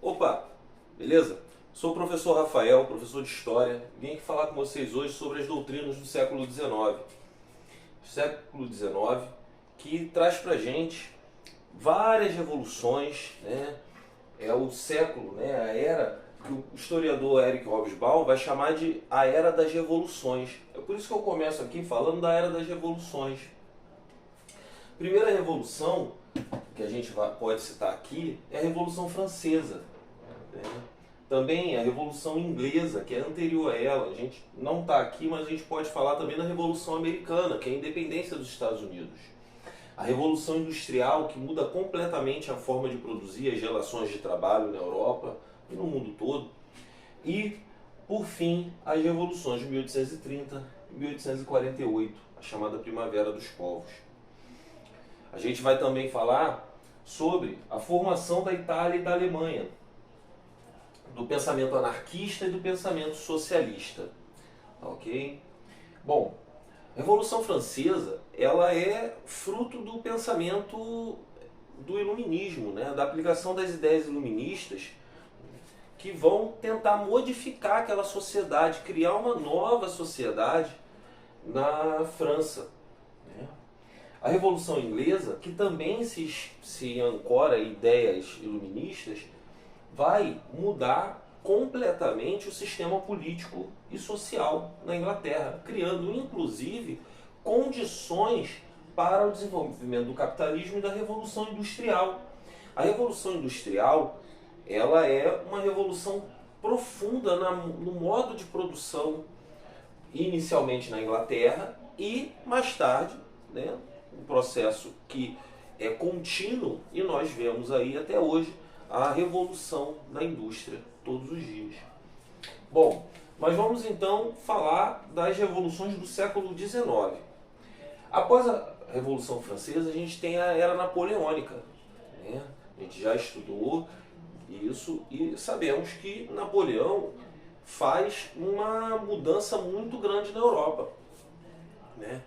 Opa, beleza? Sou o professor Rafael, professor de História. Vim aqui falar com vocês hoje sobre as doutrinas do século XIX. Século XIX que traz pra gente várias revoluções, né? É o século, né? A era que o historiador Eric Hobsbawm vai chamar de a Era das Revoluções. É por isso que eu começo aqui falando da Era das Revoluções. Primeira revolução que a gente pode citar aqui é a Revolução Francesa, né? Também a Revolução Inglesa, que é anterior a ela. A gente não está aqui, mas a gente pode falar também da Revolução Americana, que é a independência dos Estados Unidos. A Revolução Industrial, que muda completamente a forma de produzir, as relações de trabalho na Europa e no mundo todo. E, por fim, as revoluções de 1830 e 1848, a chamada Primavera dos Povos. A gente vai também falar sobre a formação da Itália e da Alemanha, do pensamento anarquista e do pensamento socialista. Ok? Bom, a Revolução Francesa ela é fruto do pensamento do iluminismo, né? Da aplicação das ideias iluministas que vão tentar modificar aquela sociedade, criar uma nova sociedade na França. A Revolução Inglesa, que também se ancora em ideias iluministas, vai mudar completamente o sistema político e social na Inglaterra, criando inclusive condições para o desenvolvimento do capitalismo e da Revolução Industrial. A Revolução Industrial ela é uma revolução profunda no modo de produção, inicialmente na Inglaterra e mais tarde, né, um processo que é contínuo, e nós vemos aí até hoje a revolução da indústria todos os dias. Bom, mas vamos então falar das revoluções do século XIX. Após a Revolução Francesa, a gente tem a Era Napoleônica, né? A gente já estudou isso e sabemos que Napoleão faz uma mudança muito grande na Europa, né?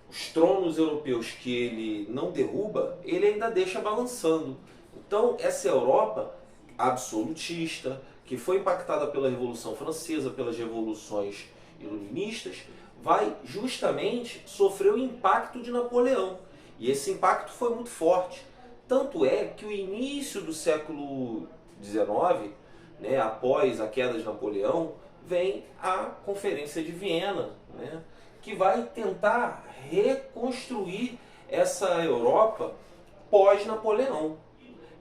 Os tronos europeus que ele não derruba, ele ainda deixa balançando. Então, essa Europa absolutista, que foi impactada pela Revolução Francesa, pelas revoluções iluministas, vai justamente sofrer o impacto de Napoleão. E esse impacto foi muito forte. Tanto é que o início do século XIX, né, após a queda de Napoleão, vem a Conferência de Viena, né, que vai tentar reconstruir essa Europa pós-Napoleão,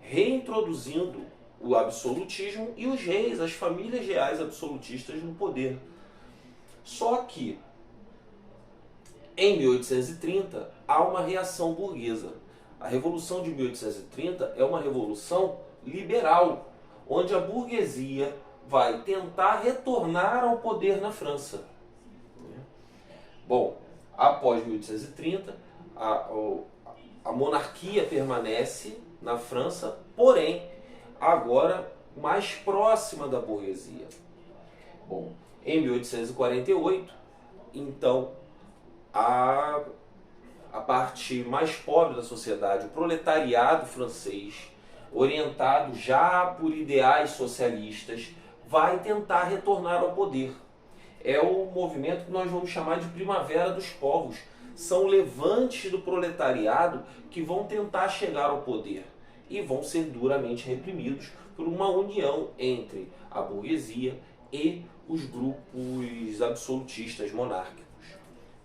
reintroduzindo o absolutismo e os reis, as famílias reais absolutistas no poder. Só que, em 1830, há uma reação burguesa. A Revolução de 1830 é uma revolução liberal, onde a burguesia vai tentar retornar ao poder na França. Bom, após 1830, a monarquia permanece na França, porém, agora mais próxima da burguesia. Bom, em 1848, então, a parte mais pobre da sociedade, o proletariado francês, orientado já por ideais socialistas, vai tentar retornar ao poder. É o movimento que nós vamos chamar de Primavera dos Povos. São levantes do proletariado que vão tentar chegar ao poder e vão ser duramente reprimidos por uma união entre a burguesia e os grupos absolutistas monárquicos.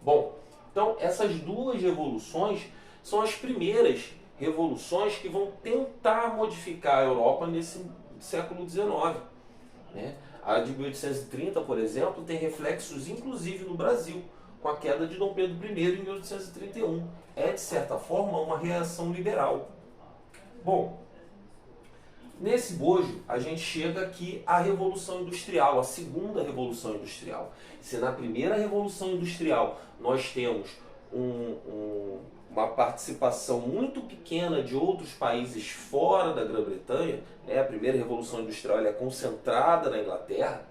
Bom, então essas duas revoluções são as primeiras revoluções que vão tentar modificar a Europa nesse século XIX, né? A de 1830, por exemplo, tem reflexos inclusive no Brasil, com a queda de Dom Pedro I em 1831. É, de certa forma, uma reação liberal. Bom, nesse bojo, a gente chega aqui à Revolução Industrial, a segunda Revolução Industrial. Se na primeira Revolução Industrial nós temos uma participação muito pequena de outros países fora da Grã-Bretanha, né? A primeira Revolução Industrial ela é concentrada na Inglaterra.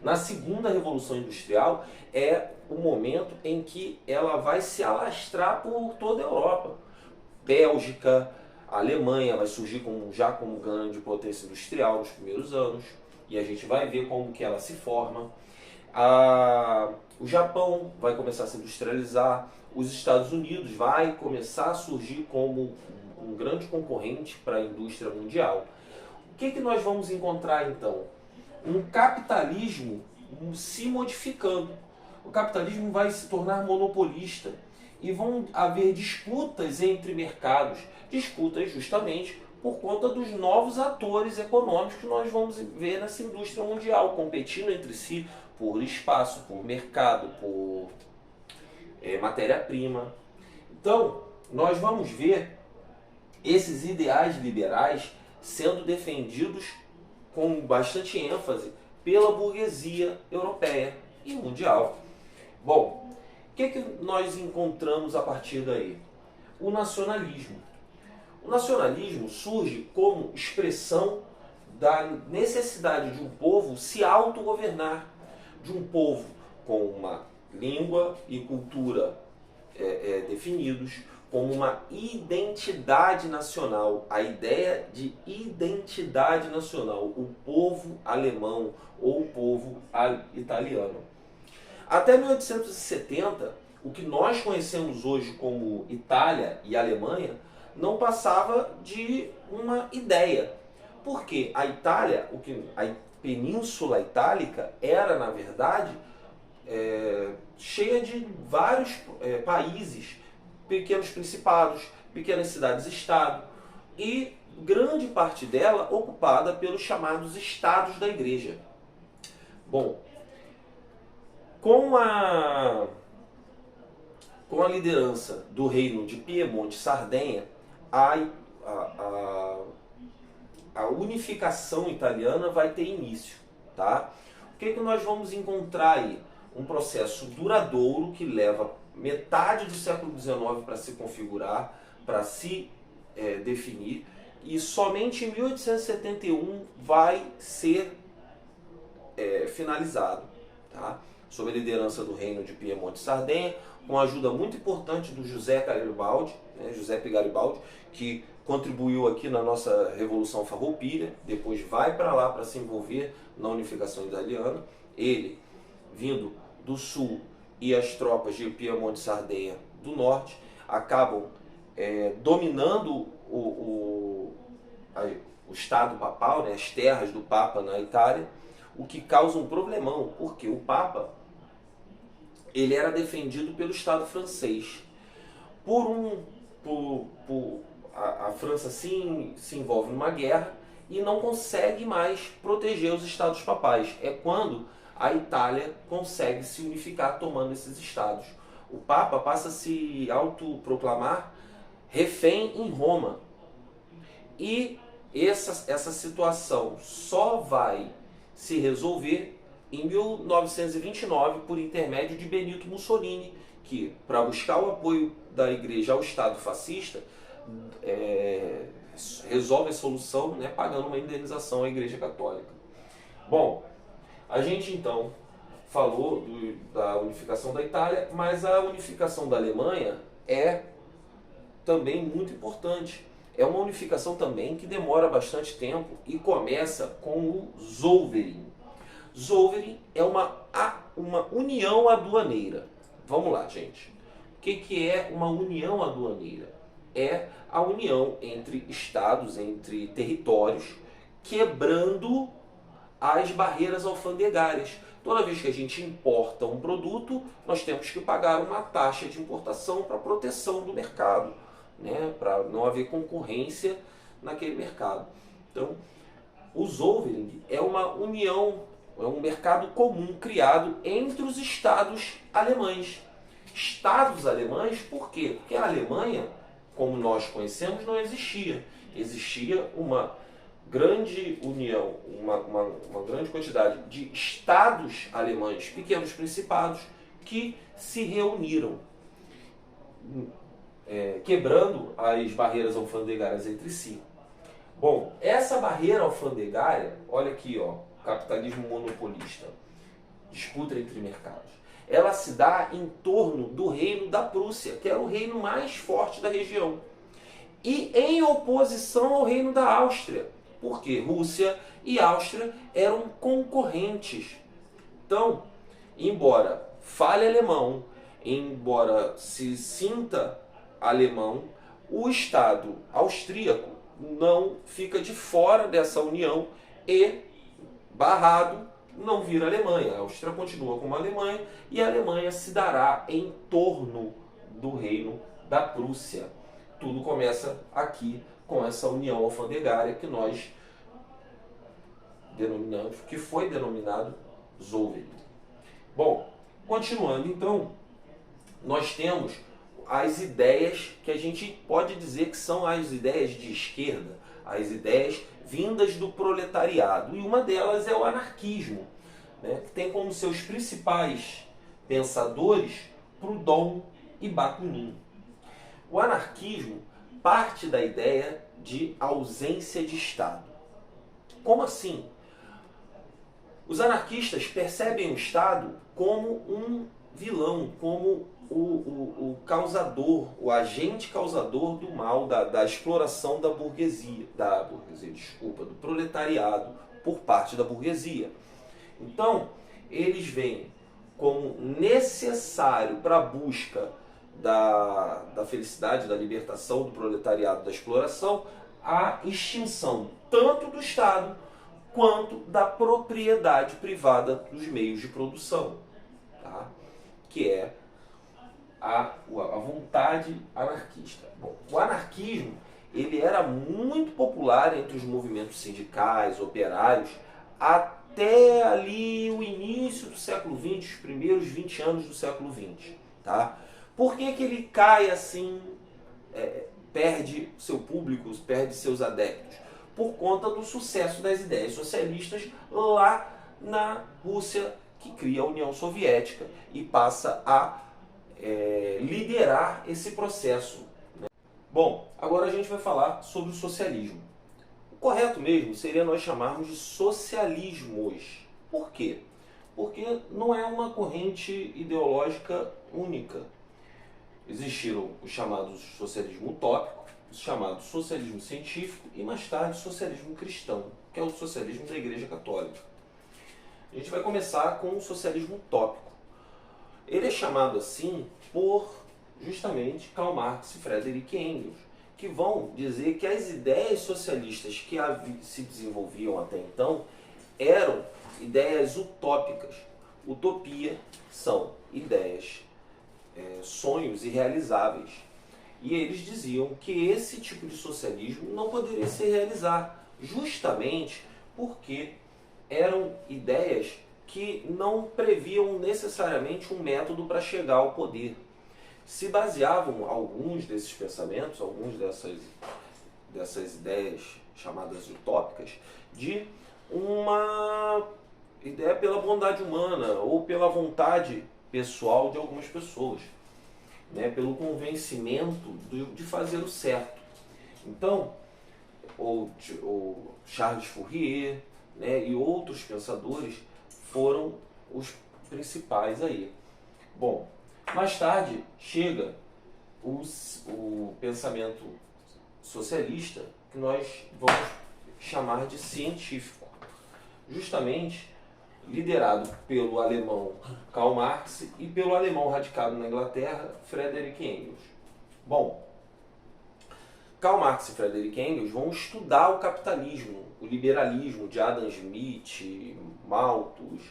Na segunda Revolução Industrial é o momento em que ela vai se alastrar por toda a Europa. Bélgica, A Alemanha vai surgir já como grande potência industrial nos primeiros anos, e a gente vai ver como que ela se forma. O Japão vai começar a se industrializar, os Estados Unidos vai começar a surgir como um grande concorrente para a indústria mundial. O que nós vamos encontrar então? Um capitalismo se modificando. O capitalismo vai se tornar monopolista e vão haver disputas entre mercados, disputas justamente por conta dos novos atores econômicos que nós vamos ver nessa indústria mundial, competindo entre si por espaço, por mercado, por matéria-prima. Então, nós vamos ver esses ideais liberais sendo defendidos com bastante ênfase pela burguesia europeia e mundial. Bom, o que nós encontramos a partir daí? O nacionalismo. O nacionalismo surge como expressão da necessidade de um povo se autogovernar, de um povo com uma língua e cultura definidos, como uma identidade nacional, a ideia de identidade nacional, o povo alemão ou o povo italiano. Até 1870, o que nós conhecemos hoje como Itália e Alemanha não passava de uma ideia. Porque a Itália, a Península Itálica, era, na verdade, cheia de vários países, pequenos principados, pequenas cidades-estado, e grande parte dela ocupada pelos chamados estados da igreja. Bom, com a liderança do reino de Piemonte e Sardenha, a unificação italiana vai ter início. Tá? O que nós vamos encontrar aí? Um processo duradouro que leva metade do século XIX para se configurar, para se definir, e somente em 1871 vai ser finalizado, tá? Sob a liderança do reino de Piemonte e Sardenha, com a ajuda muito importante do Giuseppe Garibaldi, que contribuiu aqui na nossa Revolução Farroupilha, depois vai para lá para se envolver na unificação italiana. Ele, vindo do sul, e as tropas de Piemonte e Sardenha do norte, acabam dominando o Estado papal, né, as terras do Papa na Itália, o que causa um problemão, porque o Papa ele era defendido pelo Estado francês. A França se envolve numa guerra e não consegue mais proteger os estados papais. É quando a Itália consegue se unificar tomando esses estados. O Papa passa a se autoproclamar refém em Roma. E essa situação só vai se resolver em 1929 por intermédio de Benito Mussolini, que, para buscar o apoio da igreja ao Estado fascista, resolve a solução, né, pagando uma indenização à Igreja Católica. Bom, a gente então falou da unificação da Itália, mas a unificação da Alemanha é também muito importante. É uma unificação também que demora bastante tempo e começa com o Zollverein. Zollverein é uma união aduaneira. Vamos lá, gente. O que é uma união aduaneira? É a união entre estados, entre territórios, quebrando as barreiras alfandegárias. Toda vez que a gente importa um produto, nós temos que pagar uma taxa de importação para proteção do mercado, né? Para não haver concorrência naquele mercado. Então, o Zollverein é uma união, é um mercado comum criado entre os estados alemães. Estados alemães, por quê? Porque a Alemanha, como nós conhecemos, não existia. Existia uma grande união, uma grande quantidade de estados alemães, pequenos principados, que se reuniram, quebrando as barreiras alfandegárias entre si. Bom, essa barreira alfandegária, olha aqui, ó, capitalismo monopolista, disputa entre mercados, ela se dá em torno do reino da Prússia, que era o reino mais forte da região. e em oposição ao reino da Áustria, porque Rússia e Áustria eram concorrentes. Então, embora fale alemão, embora se sinta alemão, o Estado austríaco não fica de fora dessa união e, barrado, não vira Alemanha. A Áustria continua como Alemanha e a Alemanha se dará em torno do reino da Prússia. Tudo começa aqui com essa união alfandegária que nós denominamos, que foi denominado Zollverein. Bom, continuando então, nós temos as ideias que a gente pode dizer que são as ideias de esquerda, as ideias vindas do proletariado. E uma delas é o anarquismo, né, que tem como seus principais pensadores Proudhon e Bakunin. O anarquismo parte da ideia de ausência de Estado. Como assim? Os anarquistas percebem o Estado como um vilão, como o causador, o agente causador do mal, da exploração da burguesia, do proletariado por parte da burguesia. Então, eles veem como necessário para a busca da felicidade, da libertação do proletariado da exploração, a extinção tanto do Estado quanto da propriedade privada dos meios de produção, tá? Que é a vontade anarquista. Bom, o anarquismo ele era muito popular entre os movimentos sindicais, operários, até ali o início do século XX, os primeiros 20 anos do século XX. Tá? Por que ele cai assim, perde seu público, perde seus adeptos? Por conta do sucesso das ideias socialistas lá na Rússia, que cria a União Soviética e passa a liderar esse processo. Né? Bom, agora a gente vai falar sobre o socialismo. O correto mesmo seria nós chamarmos de socialismos. Por quê? Porque não é uma corrente ideológica única. Existiram os chamados socialismo utópico, os chamados socialismo científico e mais tarde socialismo cristão, que é o socialismo da Igreja Católica. A gente vai começar com o socialismo utópico. Ele é chamado assim por justamente Karl Marx e Friedrich Engels, que vão dizer que as ideias socialistas que se desenvolviam até então eram ideias utópicas. Utopia são ideias, sonhos irrealizáveis. E eles diziam que esse tipo de socialismo não poderia se realizar, justamente porque eram ideias que não previam necessariamente um método para chegar ao poder. Se baseavam alguns desses pensamentos, algumas dessas ideias chamadas utópicas, de uma ideia pela bondade humana ou pela vontade pessoal de algumas pessoas, né, pelo convencimento de fazer o certo. Então, o Charles Fourier, né, e outros pensadores foram os principais aí. Bom, mais tarde chega o pensamento socialista, que nós vamos chamar de científico, justamente liderado pelo alemão Karl Marx e pelo alemão radicado na Inglaterra, Friedrich Engels. Bom, Karl Marx e Friedrich Engels vão estudar o capitalismo, o liberalismo de Adam Smith, Malthus,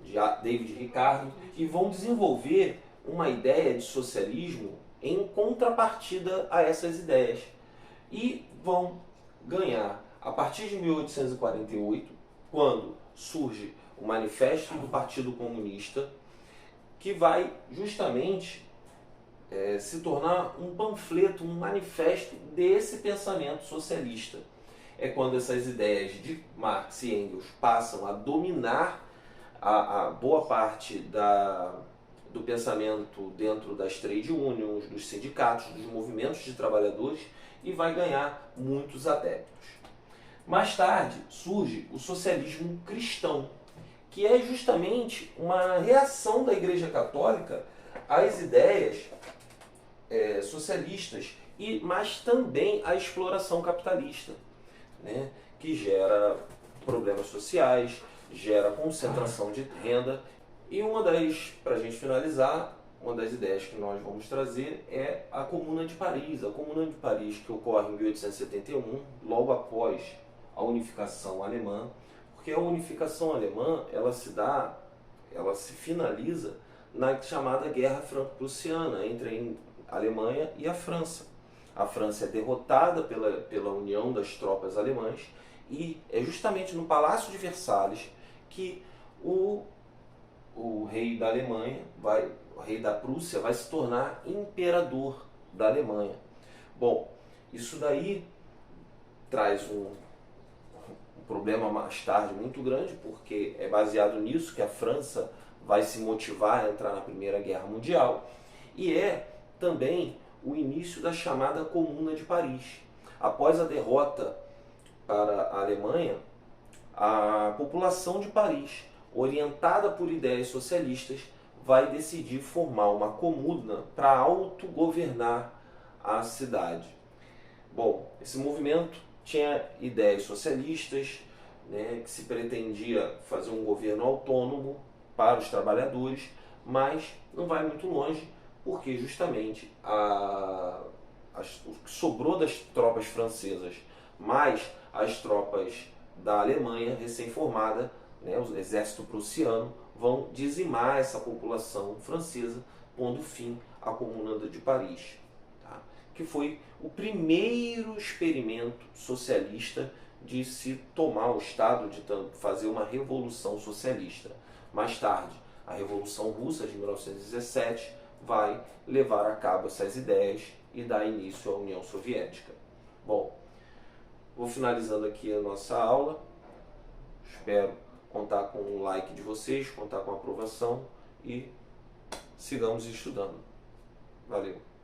de David Ricardo, e vão desenvolver uma ideia de socialismo em contrapartida a essas ideias. E vão ganhar, a partir de 1848, quando surge o Manifesto do Partido Comunista, que vai justamente se tornar um panfleto, um manifesto desse pensamento socialista. É quando essas ideias de Marx e Engels passam a dominar a boa parte do pensamento dentro das trade unions, dos sindicatos, dos movimentos de trabalhadores, e vai ganhar muitos adeptos. Mais tarde surge o socialismo cristão, que é justamente uma reação da Igreja Católica às ideias socialistas mas também a exploração capitalista, né, que gera problemas sociais, gera concentração de renda. E para a gente finalizar, uma das ideias que nós vamos trazer é a Comuna de Paris. A Comuna de Paris, que ocorre em 1871, logo após a unificação alemã, porque a unificação alemã ela se finaliza na chamada Guerra Franco-Prussiana entre a Alemanha e a França. A França é derrotada pela união das tropas alemãs e é justamente no Palácio de Versalhes que o rei da Alemanha, o rei da Prússia, vai se tornar imperador da Alemanha. Bom, isso daí traz um problema mais tarde muito grande, porque é baseado nisso que a França vai se motivar a entrar na Primeira Guerra Mundial, e é também o início da chamada Comuna de Paris. Após a derrota para a Alemanha, a população de Paris, orientada por ideias socialistas, vai decidir formar uma comuna para autogovernar a cidade. Bom, esse movimento tinha ideias socialistas, né, que se pretendia fazer um governo autônomo para os trabalhadores, mas não vai muito longe, porque justamente o que sobrou das tropas francesas, mais as tropas da Alemanha recém-formada, né, o exército prussiano, vão dizimar essa população francesa, pondo fim à Comuna de Paris, tá? Que foi o primeiro experimento socialista de se tomar o Estado, de fazer uma revolução socialista. Mais tarde, a Revolução Russa de 1917 vai levar a cabo essas ideias e dar início à União Soviética. Bom, vou finalizando aqui a nossa aula. Espero contar com o like de vocês, contar com a aprovação e sigamos estudando. Valeu!